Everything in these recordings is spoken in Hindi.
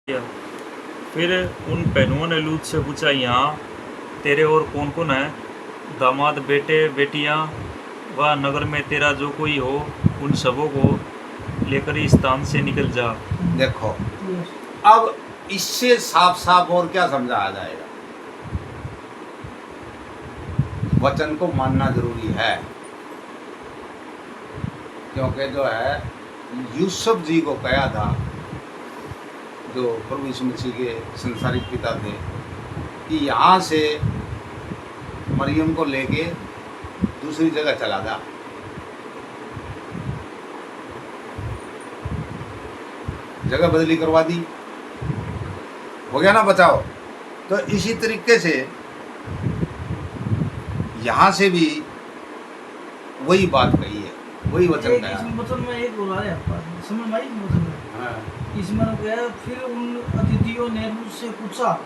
किया। फिर उन पहलुओं ने लूत से पूछा, यहाँ तेरे और कौन कौन है? दामाद, बेटे बेटियाँ व नगर में तेरा जो कोई हो, उन सबों को लेकर इस स्थान से निकल जा। देखो, अब इससे साफ साफ और क्या समझाया जाएगा? वचन को मानना जरूरी है, क्योंकि जो है यूसुफ जी को कहा था, जो प्रभु यीशु मसीह के संसारिक पिता थे, कि यहाँ से मरियम को लेके दूसरी जगह चला जा। जगह बदली करवा दी, हो गया ना बचाओ। तो इसी तरीके से यहाँ से भी वही बात कही है, वही वचन कहा है। वचन में एक बोला है आपका समझ में आई वचन में। हाँ। इसमें गया, फिर उन अतिथियों ने मुझसे पूछा,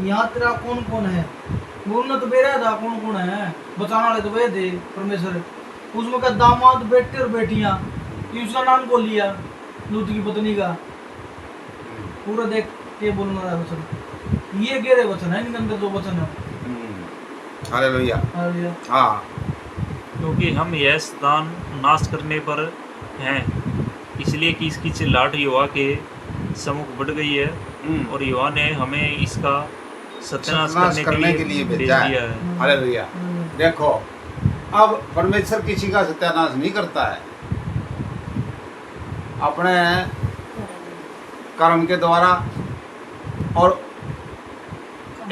यहाँ तेरा कौन कौन है? बोलना तो बेरा था कौन कौन है, बताने वाले तो वे थे परमेश्वर। उसमें का दामाद, बेटे और बेटियां, ये उसका नाम बोल लिया, लूत की पत्नी का। पूरा देख के बोलना है वचन, ये गहरे वचन है, इनके अंदर जो वचन है। हालेलुया। हालेलुया। हाँ, क्योंकि हम यह स्थान नाश करने पर हैं, इसलिए कि इसकी चिल्लाहट युवा के सम्मुख बढ़ गई है, और युवा ने हमें इसका सत्यानाश करने के लिए भेज दिया है। हालेलुया। देखो, अब परमेश्वर किसी का सत्यानाश नहीं करता है, अपने कर्म के द्वारा, और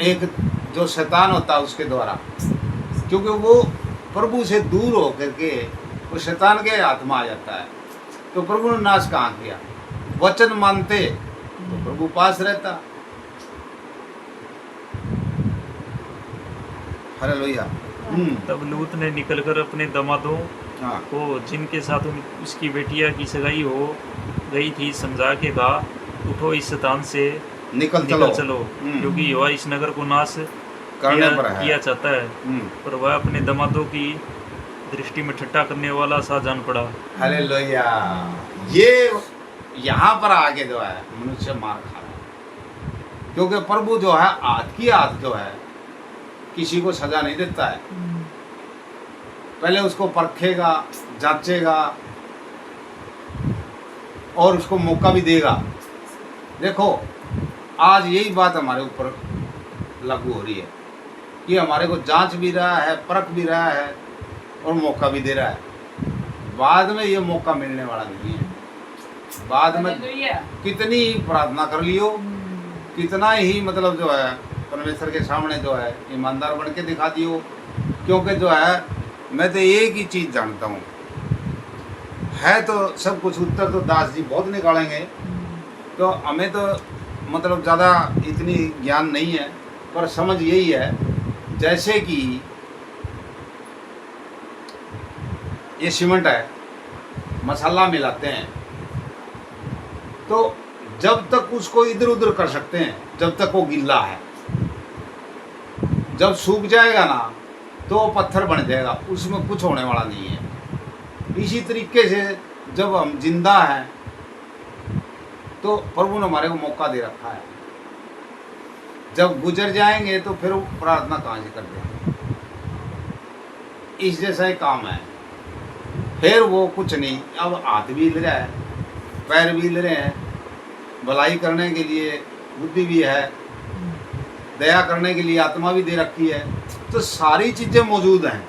एक जो शैतान होता है उसके द्वारा, क्योंकि वो प्रभु से दूर हो करके वो शैतान के हाथ में आ जाता है। तो प्रभु ने नाश कहाँ किया? वचन मानते तो प्रभु पास रहता। हालेलुया। तब लूत ने निकलकर अपने दामादों हाँ। को, जिनके साथ उसकी बेटिया की सगाई हो गई थी, समझा के कहा, उठो, इस स्थान से निकल चलो, क्योंकि युवा इस नगर को नाश करने पर है। किया चाहता है। पर वह अपने दामादों की दृष्टि में ठट्ठा करने वाला सा जान पड़ा। हालेलुया। ये यहाँ पर आगे जो है मनुष्य मार खा रहा है, क्योंकि प्रभु जो है हाथ की हाथ जो है किसी को सजा नहीं देता है। पहले उसको परखेगा, जांचेगा, और उसको मौका भी देगा। देखो, आज यही बात हमारे ऊपर लागू हो रही है कि हमारे को जांच भी रहा है, परख भी रहा है, और मौका भी दे रहा है। बाद में ये मौका मिलने वाला नहीं है। बाद में कितनी ही प्रार्थना कर लियो, कितना ही मतलब जो है परमेश्वर के सामने जो है ईमानदार बन के दिखा दियो, क्योंकि जो है मैं तो एक ही चीज़ जानता हूँ, है तो सब कुछ उत्तर तो दास जी बहुत निकालेंगे, तो हमें तो मतलब ज़्यादा इतनी ज्ञान नहीं है, पर समझ यही है, जैसे कि ये सीमेंट है, मसाला मिलाते हैं, तो जब तक उसको इधर उधर कर सकते हैं जब तक वो गीला है। जब सूख जाएगा ना तो वो पत्थर बन जाएगा, उसमें कुछ होने वाला नहीं है। इसी तरीके से जब हम जिंदा हैं तो प्रभु ने हमारे को मौका दे रखा है। जब गुजर जाएंगे तो फिर वो प्रार्थना कहाँ से कर देंगे? इस जैसा ही काम है। फिर वो कुछ नहीं, अब हाथ भी हिल रहा है, पैर भी हिल रहे हैं, भलाई करने के लिए बुद्धि भी है, दया करने के लिए आत्मा भी दे रखी है, तो सारी चीज़ें मौजूद हैं।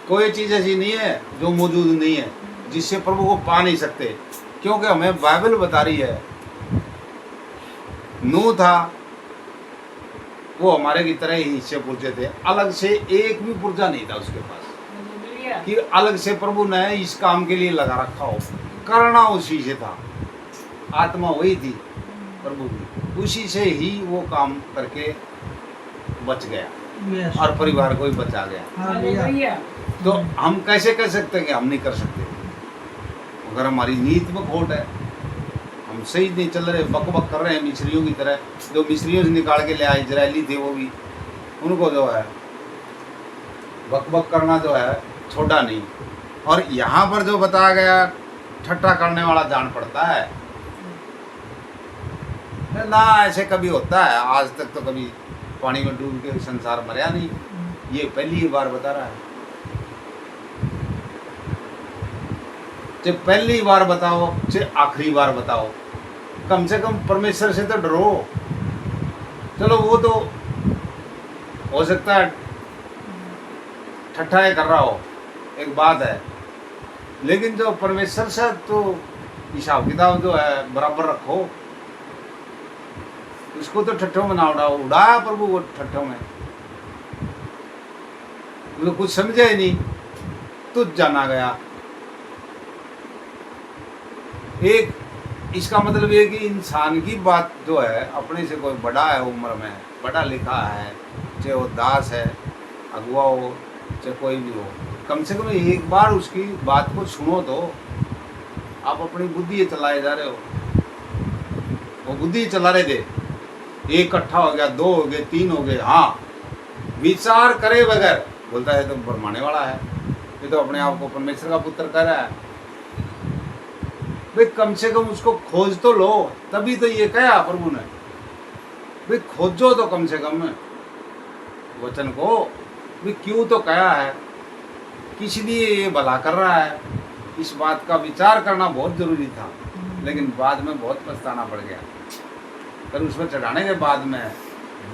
कोई चीज़ ऐसी नहीं है जो मौजूद नहीं है, जिससे प्रभु को पा नहीं सकते, क्योंकि हमें बाइबल बता रही है। नूह था, वो हमारे की तरह ही हिस्से पुर्जे थे, अलग से एक भी पुर्जा नहीं था उसके पास कि अलग से प्रभु ने इस काम के लिए लगा रखा हो। करना उसी से था, आत्मा वही थी प्रभु की, उसी से ही वो काम करके बच गया और परिवार को भी बचा गया। तो हम कैसे कह सकते हैं कि हम नहीं कर सकते? अगर हमारी नीति में खोट है, हम सही नहीं चल रहे, बक बक कर रहे हैं मिस्रियों की तरह। जो मिस्रियों से निकाल के ले आए इजरायली थे, वो भी उनको जो है बक बक करना जो है छोड़ा नहीं। और यहाँ पर जो बताया गया, ठट्ठा करने वाला जान पड़ता है। ना ऐसे कभी होता है? आज तक तो कभी पानी में डूब के संसार मरया नहीं, ये पहली बार बता रहा है। चाहे पहली बार बताओ चाहे आखिरी बार बताओ, कम से कम परमेश्वर से तो डरो। चलो वो तो हो सकता है ठट्ठाएं कर रहा हो, एक बात है, लेकिन जो परमेश्वर से तो हिसाब किताब जो है बराबर रखो। उसको तो ठट्ठों में ना उड़ाया प्रभु वो ठट्ठों में, मतलब कुछ समझे ही नहीं, तुझ जाना गया। एक इसका मतलब ये कि इंसान की बात जो है, अपने से कोई बड़ा है, उम्र में पढ़ा लिखा है, चाहे वो दास है, अगुआ हो, चाहे कोई भी हो, कम से कम एक बार उसकी बात को सुनो तो। आप अपनी बुद्धि चलाए जा रहे हो, वो बुद्धि चला रहे थे, एक इकट्ठा हो गया, 2 हो गए, 3 हो गए, हाँ विचार करे बगैर बोलता है तो भरमाने वाला है, ये तो अपने आप को परमेश्वर का पुत्र कह रहा है। भाई कम से कम उसको खोज तो लो, तभी तो ये कहा प्रभु ने, भाई खोजो तो कम से कम वचन को, भाई क्यों तो कहा है, किस लिए ये भला कर रहा है, इस बात का विचार करना बहुत जरूरी था। लेकिन बाद में बहुत पछताना पड़ गया, पर उसमें चढ़ाने के बाद में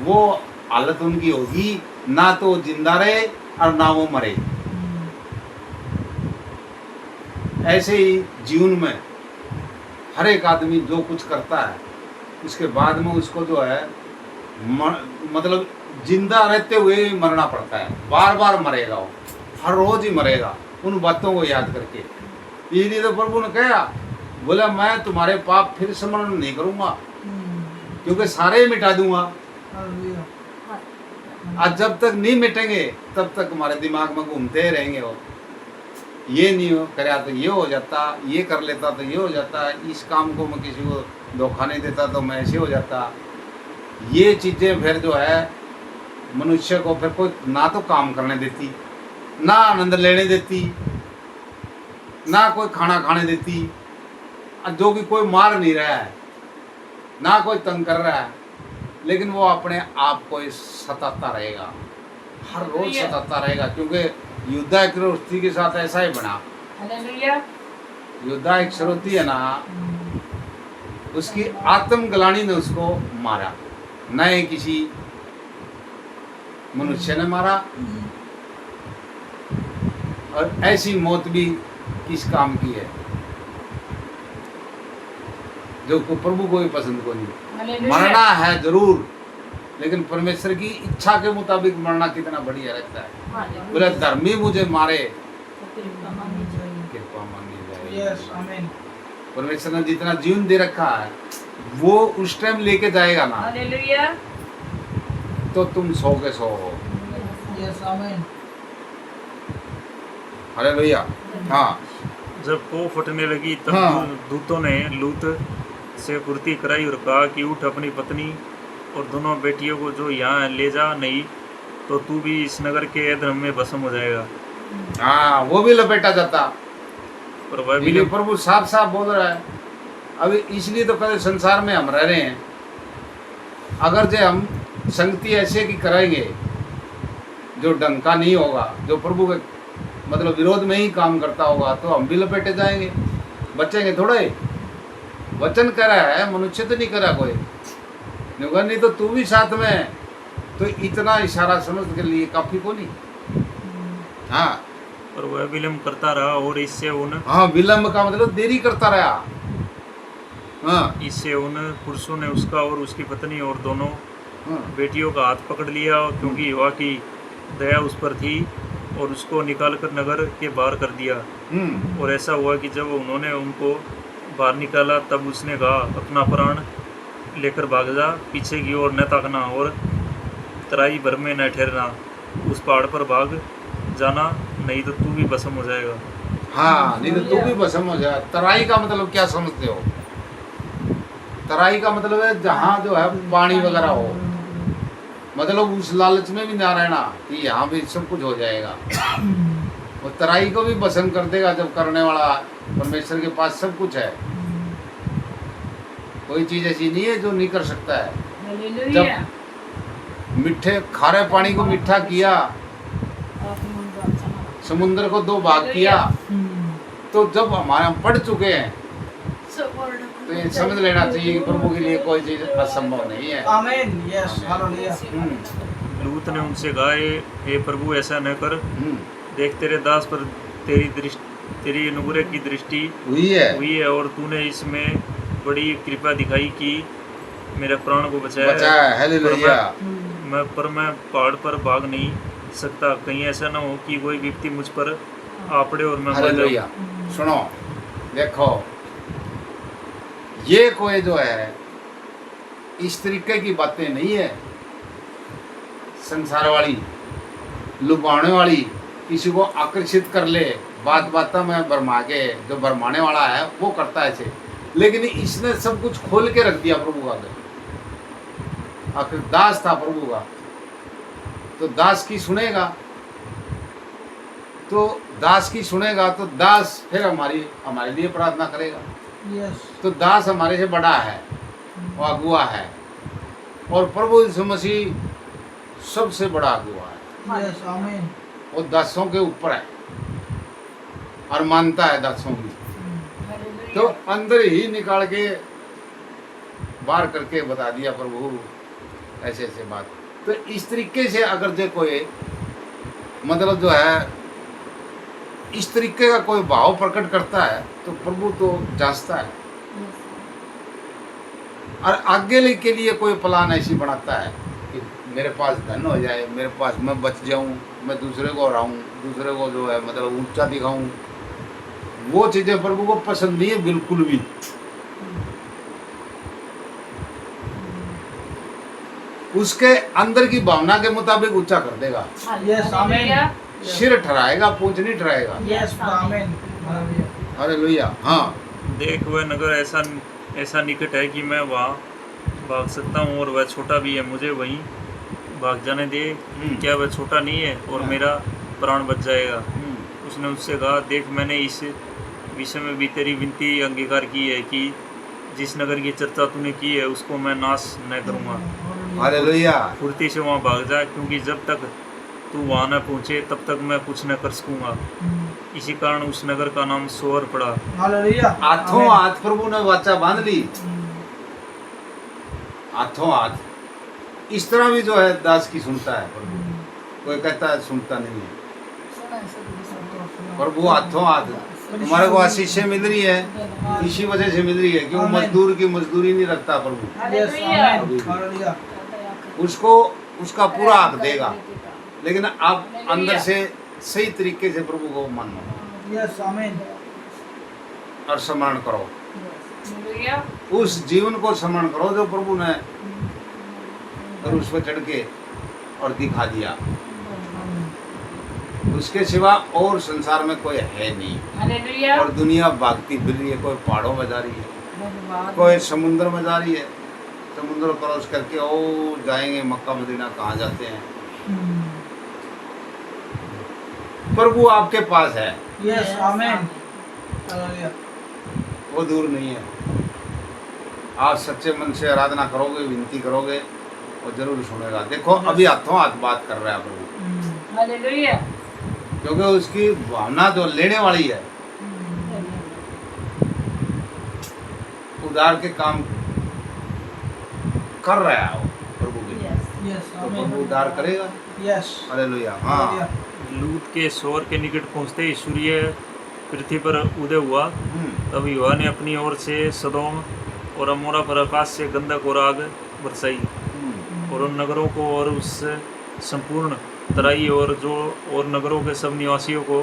वो हालत उनकी होगी, ना तो जिंदा रहे और ना वो मरे। ऐसे ही जीवन में हर एक आदमी जो कुछ करता है, उसके बाद में उसको जो है मतलब जिंदा रहते हुए ही मरना पड़ता है, बार बार मरेगा वो, हर रोज ही मरेगा उन बातों को याद करके। इसलिए तो प्रभु ने कहा, बोला मैं तुम्हारे पाप फिर स्मरण नहीं करूंगा, क्योंकि सारे मिटा दूंगा। आज जब तक नहीं मिटेंगे तब तक हमारे दिमाग में घूमते रहेंगे वो, ये नहीं हो कराया तो ये हो जाता, ये कर लेता तो ये हो जाता, इस काम को मैं किसी को धोखा नहीं देता तो मैं ऐसे हो जाता। ये चीज़ें फिर जो है मनुष्य को फिर कोई ना तो काम करने देती, ना आनंद लेने देती, ना कोई खाना खाने देती, जो कि कोई मार नहीं रहा है, ना कोई तंग कर रहा है, लेकिन वो अपने आप को सताता रहेगा, हर रोज सताता रहेगा। क्योंकि युद्धा एक श्रोती के साथ ऐसा ही बना, युद्धा एक श्रोती है ना, उसकी आत्म ग्लानि ने उसको मारा, न ही किसी मनुष्य ने मारा। और ऐसी मौत भी किस काम की है जो प्रभु को भी पसंद को नहीं। मरना है जरूर, लेकिन परमेश्वर की इच्छा के मुताबिक मरना कितना बढ़िया रहता है। बोले धर्मी मुझे मारे कृपा मांगी जाए। परमेश्वर ने जितना जीवन दे रखा है वो उस टाइम लेके जाएगा ना, तो तुम 100 के 100 हो। अरे भैया, हाँ जब पो फटने लगी तब हाँ। दूतों ने लूत से पूर्ति कराई और कहा कि उठ अपनी पत्नी और दोनों बेटियों को जो यहाँ ले जा, नहीं तो तू भी इस नगर के अधर्म में भस्म हो जाएगा। हाँ, वो भी लपेटा जाता। पर वह भी इसलिए प्रभु साफ साफ बोल रहा है। अभी इसलिए तो कल संसार में हम रह रहे हैं, अगर जो हम संगति ऐसे की कराएंगे जो ढंग का नहीं होगा, जो प्रभु के मतलब विरोध में ही काम करता होगा, तो हम भी लपेटे जाएंगे, बचेंगे थोड़े। वचन करा है, मनुष्य तो नहीं करा कोई, नहीं तो तू भी साथ में, तो इतना इशारा समझ के लिए काफी को नहीं। हाँ, और वह विलम्ब करता रहा और इससे उन हाँ विलम्ब का मतलब देरी करता रहा। हाँ, इससे उन पुरुषों ने उसका और उसकी पत्नी और दोनों हाँ, बेटियों का हाथ पकड़ लिया, क्योंकि यहोवा की दया उस पर थी, और उसको निकालकर नगर के बाहर कर दिया। और ऐसा हुआ कि जब उन्होंने उनको बाहर निकाला तब उसने कहा, अपना प्राण लेकर भाग जा, पीछे की ओर न ताकना और तराई भर में न ठहरना, उस पहाड़ पर भाग जाना, नहीं तो तू भी भस्म हो जाएगा। हाँ, नहीं तो तू भी भस्म हो जाए। तराई का मतलब क्या समझते हो? तराई का मतलब है जहाँ जो है पानी वगैरह हो, मतलब उस लालच में भी ना रहना कि यहाँ भी सब कुछ हो जाएगा। वो तराई को भी भस्म कर देगा जब करने वाला परमेश्वर के पास सब कुछ है। कोई चीज ऐसी नहीं है जो नहीं कर सकता है। हालेलुया। मीठे खारे पानी को मीठा किया, समुद्र को 2 भाग किया, तो जब हमारे हम पढ़ चुके हैं तो ये समझ लेना चाहिए कि प्रभु के लिए कोई चीज असंभव नहीं है। आमीन। Yes, hallelujah. लूत ने उनसे कहा, हे प्रभु ऐसा न कर, देख तेरे दास पर तेरी अनुग्रह की दृष्टि हुई है और तूने इसमें बड़ी कृपा दिखाई कि मेरे प्राण को बचा बचाया। है। हालेलुया। मैं पहाड़ पर भाग नहीं सकता, कहीं ऐसा ना हो कि कोई विपत्ति मुझ पर आ पड़े और मैं मर जाऊं। हालेलुया। सुनो, देखो, ये कोई जो है इस तरीके की बातें नहीं है, संसार वाली, लुभाने वाली, किसी को आकर्षित कर ले, बात बात में भरमा के, जो भरमाने वाला है वो करता है ऐसे। लेकिन इसने सब कुछ खोल के रख दिया प्रभु का। आखिर दास था प्रभु का, तो दास की सुनेगा, तो दास की सुनेगा तो दास फिर हमारे लिए प्रार्थना करेगा। यस। तो दास हमारे से बड़ा है, वो अगुआ है, और प्रभु यीशु मसीह सबसे बड़ा अगुआ है। यस, आमीन। वो दासों के ऊपर है और मानता है दासों की, तो अंदर ही निकाल के बाहर करके बता दिया प्रभु ऐसे ऐसे बात। तो इस तरीके से अगर जो कोई मतलब जो है इस तरीके का कोई भाव प्रकट करता है तो प्रभु तो जांचता है, और आगे के लिए कोई प्लान ऐसी बनाता है कि मेरे पास धन हो जाए, मेरे पास मैं बच जाऊं, मैं दूसरे को हराऊं, दूसरे को जो है मतलब ऊंचा दिखाऊं। वो चीजें प्रभु को पसंद नहीं है बिल्कुल भी। उसके अंदर की भावना के मुताबिक ऊंचा कर देगा। यस, आमीन। सिर ठहराएगा, पूंछ नहीं ठहराएगा। यस, आमीन। हालेलुया। हालेलुया। हाँ, देख वह नगर ऐसा निकट है कि मैं वहाँ भाग सकता हूँ, और वह छोटा भी है, मुझे वहीं भाग जाने दे। क्या वह छोटा नहीं है और मेरा प्राण बच जाएगा? उसने उससे कहा, देख मैंने इस विषय में भी तेरी विनती अंगीकार की है कि जिस नगर की चर्चा तूने की है उसको मैं नाश न करूँगा। हालेलुया। फुर्ती से वहाँ भाग जा, क्योंकि जब तक तू वहाँ न पहुँचे तब तक मैं कुछ न कर सकूँगा। इसी कारण उस नगर का नाम सोअर पड़ा। हालेलुया। हाथों हाथ प्रभु ने वाचा बांध ली, हाथों हाथ। इस तरह भी जो है दास की सुनता है प्रभु, कोई कहता है सुनता नहीं है। प्रभु हाथों हाथ हमारे को आशीषें मिल रही है, इसी वजह से मिल रही है कि वो मजदूर की मजदूरी नहीं रखता प्रभु, यस, आमीन। हालेलुया। उसको उसका पूरा हक देगा। लेकिन आप अंदर से सही तरीके से प्रभु को मानो यस, आमीन। और स्मरण करो, उस जीवन को स्मरण करो जो प्रभु ने और उस पर चढ़ के और दिखा दिया। उसके सिवा और संसार में कोई है नहीं। और दुनिया भागती फिर रही है, कोई पहाड़ों में जा रही है, कोई समुद्र में जा रही है, समुद्र क्रॉस करके ओ जाएंगे मक्का मदीना, कहाँ जाते हैं। प्रभु आपके पास है, यस, आमीन। हालेलुया। वो दूर नहीं है। आप सच्चे मन से आराधना करोगे, विनती करोगे, वो जरूर सुनेगा। देखो अभी हाथों हाथ बात कर रहा है प्रभु, हालेलुया। क्योंकि उसकी भावना जो लेने वाली है, उधार के काम कर रहा है वो प्रभु के लिए, यस, तो आमीन। प्रभु उधार करेगा। यस। हालेलुया। हाँ। लूत के सोअर के निकट पहुँचते ही सूर्य पृथ्वी पर उदय हुआ। तब युवा ने अपनी ओर से सदोम और अमोरा पर आकाश से गंधक और आग बरसाई, और उन नगरों को और उस संपूर्ण तराई और नगरों के सब निवासियों को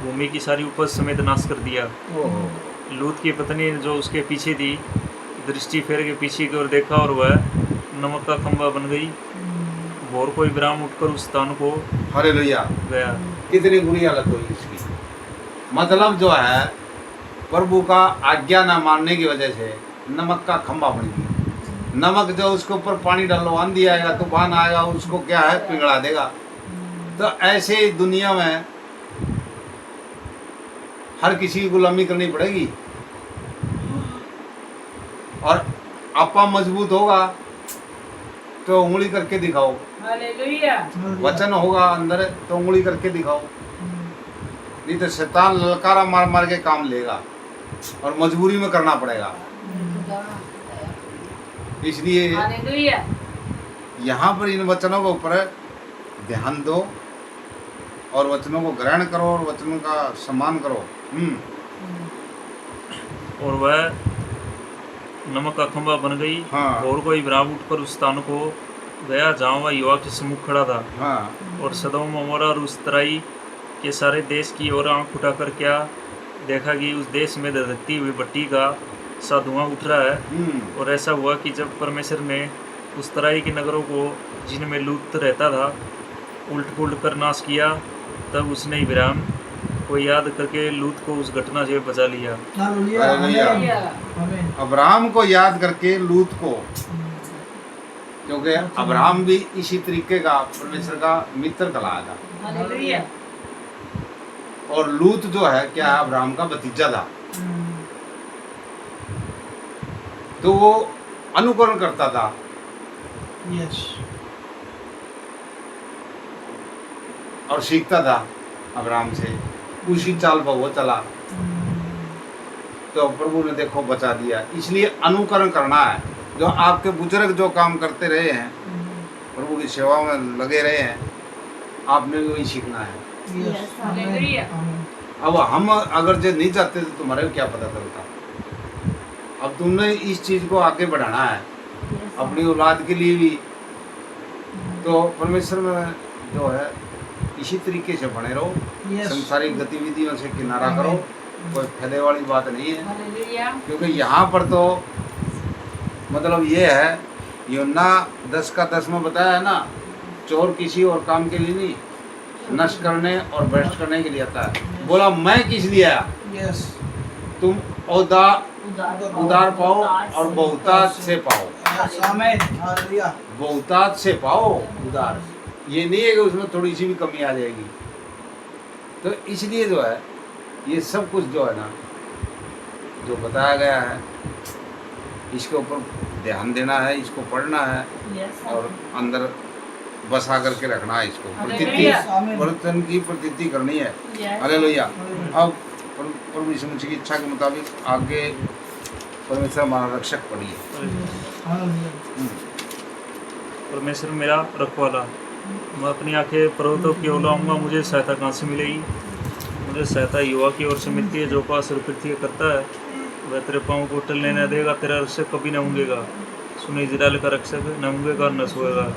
भूमि की सारी उपज समेत नाश कर दिया। लूत की पत्नी जो उसके पीछे थी, दृष्टि फेर के पीछे की ओर देखा, और वह नमक का खंभा बन गई। भोर कोई विराम उठकर उस स्थान को हालेलुया। गया। कितनी बुरी हालत हुई इसकी। मतलब जो है प्रभु का आज्ञा ना मानने की वजह से नमक का खंभा बन गया। नमक जो उसके ऊपर पानी डालो, आंधी आएगा, तूफान आएगा, उसको क्या है पिघला देगा। तो ऐसे ही दुनिया में हर किसी की गुलामी करनी पड़ेगी, और आपा मजबूत होगा तो उंगली करके दिखाओ, हालेलुया। वचन होगा अंदर तो उंगली करके दिखाओ, नहीं तो शैतान ललकारा मार मार के काम लेगा और मजबूरी में करना पड़ेगा। इसलिए हालेलुया। यहाँ पर इन वचनों के ऊपर ध्यान दो और वचनों को ग्रहण करो और वचनों का सम्मान करो। और वह नमक का खंभा बन गई। हाँ। और कोई इब्राहिम उठकर उस स्थान को गया जहाँ वह युवा के सम्मुख खड़ा था। हाँ और सदोम अमोरा और उस तराई के सारे देश की ओर आंख उठाकर क्या देखा कि उस देश में धधकती हुई भट्टी का सा धुआं उठ रहा है। और ऐसा हुआ कि जब परमेश्वर ने उस तराई के नगरों को जिनमें लूत रहता था उल्ट पुल्ट कर नाश किया, तब उसने इब्राहिम को याद करके लूत को उस घटना से बचा लिया। हालेलुया। हालेलुया। आमीन। अब्राहम को याद करके लूत को, क्योंकि अब्राहम भी इसी तरीके का परमेश्वर का मित्र कहलाया था हालेलुया। और लूत जो है क्या है अब्राहम का भतीजा था, तो वो अनुकरण करता था। यस। और सीखता था अब्राहम से, उसी चाल पर वो चला तो प्रभु ने देखो बचा दिया। इसलिए अनुकरण करना है, जो आपके बुजुर्ग जो काम करते रहे हैं, प्रभु की सेवा में लगे रहे हैं, आपने भी वही सीखना है। यस। हालेलुया। आमीन। अब हम अगर जो नहीं चाहते तो तुम्हारे को क्या पता चलता। अब तुमने इस चीज को आगे बढ़ाना है अपनी औलाद के लिए भी, तो परमेश्वर में जो है इसी तरीके से बने रहो। यस। संसारिक गतिविधियों से किनारा करो, कोई फायदे वाली बात नहीं है। हालेलुया। क्योंकि यहाँ पर तो मतलब ये है, यूहन्ना 10 का 10 में बताया है ना, चोर किसी और काम के लिए नहीं, नष्ट करने और भ्रष्ट करने के लिए आता है। बोला मैं किस लिए आया, यस। तुम उदार पाओ और बहुतायत से पाओ। यस। आमीन। हालेलुया। बहुतायत से पाओ उदार, ये नहीं है कि उसमें थोड़ी सी भी कमी आ जाएगी। तो इसलिए जो है ये सब कुछ जो है ना, जो बताया गया है, इसके ऊपर ध्यान देना है, इसको पढ़ना है यस। और अंदर बसा करके रखना है। इसको प्रतीति, हालेलुया। बर्तन की प्रतीति करनी है। यस। हालेलुया। अब प्रभु यीशु मसीह की इच्छा के मुताबिक आगे परमेश्वर हमारा रक्षक पढ़िए। हालेलुया। परमेश्वर मेरा रखवाला, मैं अपनी आंखें पर्वतों की ओर लाऊंगा, मुझे सहायता कहाँ से मिलेगी? मुझे सहायता युवा की ओर से मिलती है, जो पास पृथ्वी करता है वह तेरे पाँव को टलने न देगा, तेरा रक्षक कभी न ऊँगेगा। सुन इजराइल का रक्षक न ऊँगेगा न सोएगा।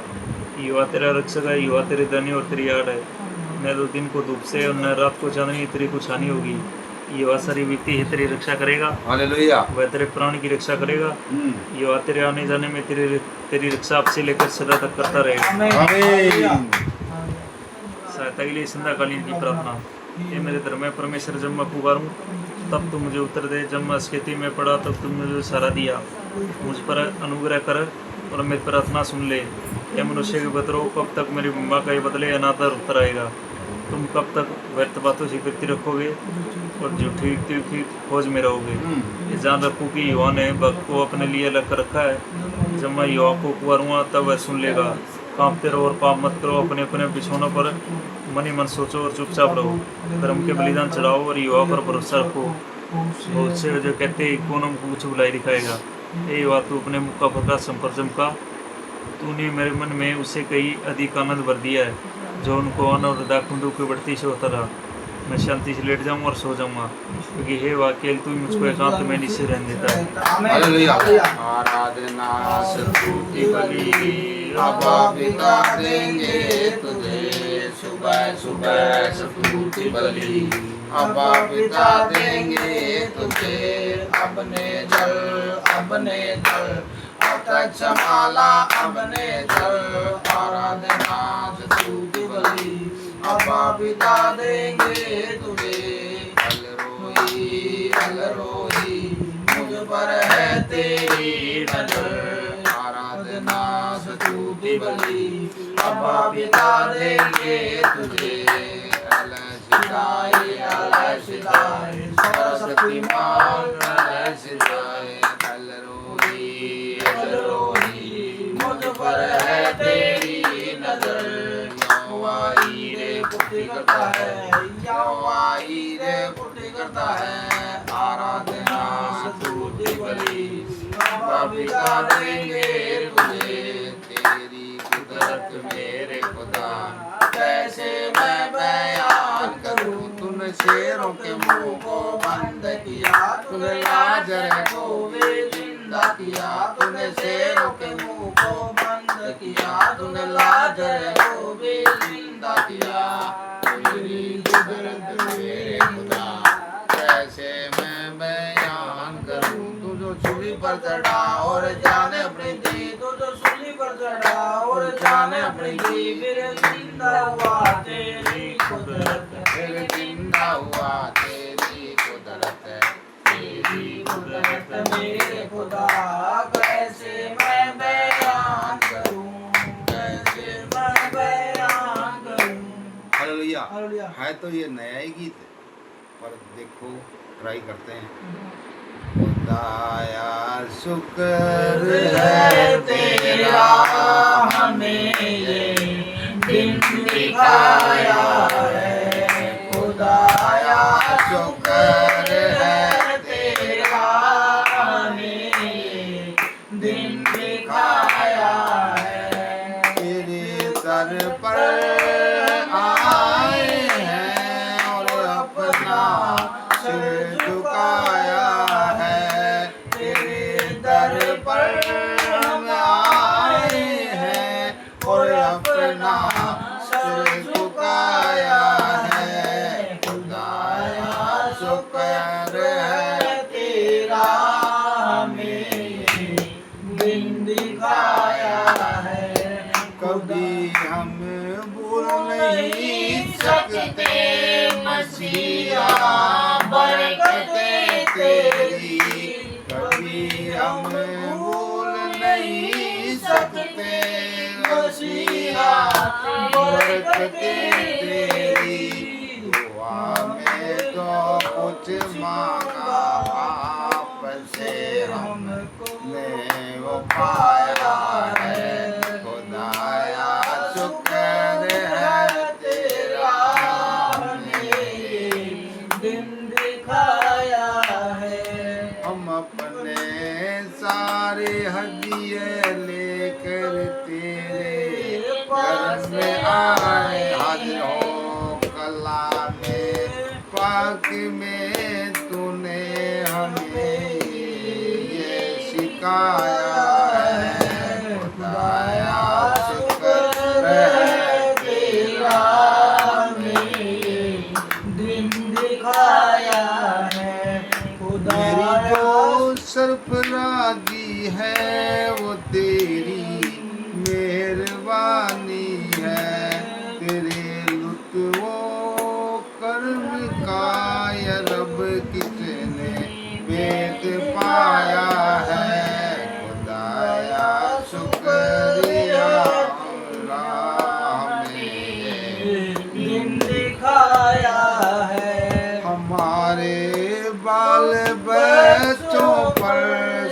युवा तेरा रक्षक है, युवा तेरी धनी और तेरी आड़ है। न तो दिन को धूप से और न रात को चांदनी तेरी कुछ हानि होगी। युवा सारी विपत्ति है तेरी रक्षा करेगा, हालेलुया। वह तेरे प्राण की रक्षा करेगा। युवा तेरे आने जाने में तेरी रक्षा आपसे लेकर सदा तक करता रहेगा। आमीन। आमीन। सहायता के लिए संध्याकालीन की प्रार्थना। ये मेरे धर्म परमेश्वर, जब मैं पुकारूं तब तू मुझे उत्तर दे, जब मैं अस्केती में पड़ा तब तू मुझे सहारा दिया। मुझ पर अनुग्रह कर और मेरी प्रार्थना सुन ले। ये मनुष्य के बदरो, कब तक मेरी मम्मा का ये बदले अनादर उत्तर आएगा? तुम कब तक व्यर्थ बातों से गिरती रखोगे और झूठी की खोज में रहोगे? ये जान रखो कि युवा ने वक्त को अपने लिए अलग कर रखा है। जब मैं युवा को पुकारूंगा तब वह सुन लेगा। कांपते रहो और पाप मत करो, अपने अपने बिछौनों पर मन ही मन सोचो और चुपचाप रहो। धर्म के बलिदान चढ़ाओ और युवा पर भरोसा रखो। बहुत से जो कहते हैं कौन हमको कुछ बुलाई दिखाएगा। ये युवा तू अपने मुख का प्रकाश संपर्क चमका, तूने मेरे मन में उसे कई अधिक आनंद भर दिया है, जो उनको अन्न और हृदय कुंडू की बढ़ती से होता रहा। मैं शांति से लेट जाऊंगा और सो जाऊंगा, क्योंकि हे वाक्य तू मुझको एकांत में नीचे रहने देता है। हालेलुया। आराधना स्तुति बलि अब्बा पिता देंगे तुझे, सुबह सुबह स्तुति बलि अब्बा पिता देंगे तुझे। अपने जल अतच माला अपने जल, आराधना स्तुति बलि अब्बा पिता देंगे तुझे। अलरोही मुझ पर है तेरी नजर, आराधना स्तुति बलि अब्बा पिता देंगे तुझे। अलय सिदाई सरस्वती माँ अलय सिदाई। अलरोही बिका देंगे तुझे, तेरी कुदरत मेरे खुदा कैसे मैं बयान करूं। तूने शेरों के मुंह को बंद किया, तूने लाजर को भी जिंदा किया। तूने शेरों के मुंह को बंद किया, तूने लाजर को भी जिंदा किया। तेरी कुदरत मेरे खुदा कैसे मैं बयान करूं। तू जो सूली पर चढ़ा और जाने अपनी दी, तू जो सूली पर चढ़ा और जाने अपनी दी, फिर जिंदा हुआ तेरी कुदरत। फिर जिंदा हुआ तेरी कुदरत, तेरी कुदरत मेरे खुदा कैसे मैं बयान करूं, कैसे मैं बयान करूं। हालेलुया। हालेलुया। है तो ये नया ही गीत है, पर देखो ट्राई करते हैं। खुदाया शुक्र है तेरा, हमें ये दिन दिखाया है। खुदाया शुक्र है तेरा, हमें ये दिन दिखाया है। तेरे दर पर आए हैं और अपना सिर झुकाया है। तेरे दर पर हम आए हैं और अपना सिर झुकाया है। खुदाया शुक्र है तेरा, हमें दिन दिखाया है। कभी हम भूल नहीं सकते मसीहा बरकतें तेरी। कभी हम भूल नहीं सकते मसीहा बरकतें तेरी। दुआ में तो कुछ मांगा आपसे हमने वो पाया है। खुदाया शुक्र है तेरा, हमें दिन दिखाया है। हम अपने सारे हदिये लेकर तेरे घर में आए। हाजिर हो कला में पाक में तूने हमें ये सिखाया है। खुदाया शुक्र है तेरा, हमें दिन दिखाया है। मेरी जो सरफराजी है वो तेरी मेहरबानी है। तेरे लुत्फ़ो कर्म का या रब किसने भेद पाया है। खुदाया शुक्रिया अल्लाह हमें दिन दिखाया है। हमारे बाल बच्चों पर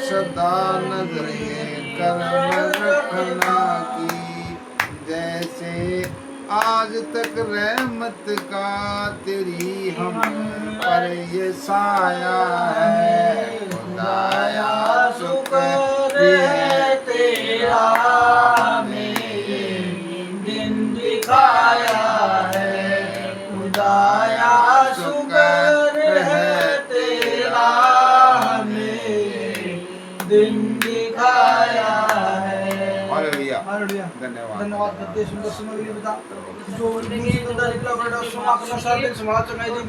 सदा नजरें करम रखना की। जैसे आज तक रहमत का तेरी हम पर ये साया है। खुदाया शुक्र है तेरा, हमें दिन दिखाया है। खुदाया शुक्र है तेरा, हमें दिन दिखाया है। हालेलुया। हालेलुया। धन्यवाद। धन्यवाद करते सुंदर समय के लिए बता जो मुझे तो निकला बड़ा सुना अपना साथ में समाज चंगाई दी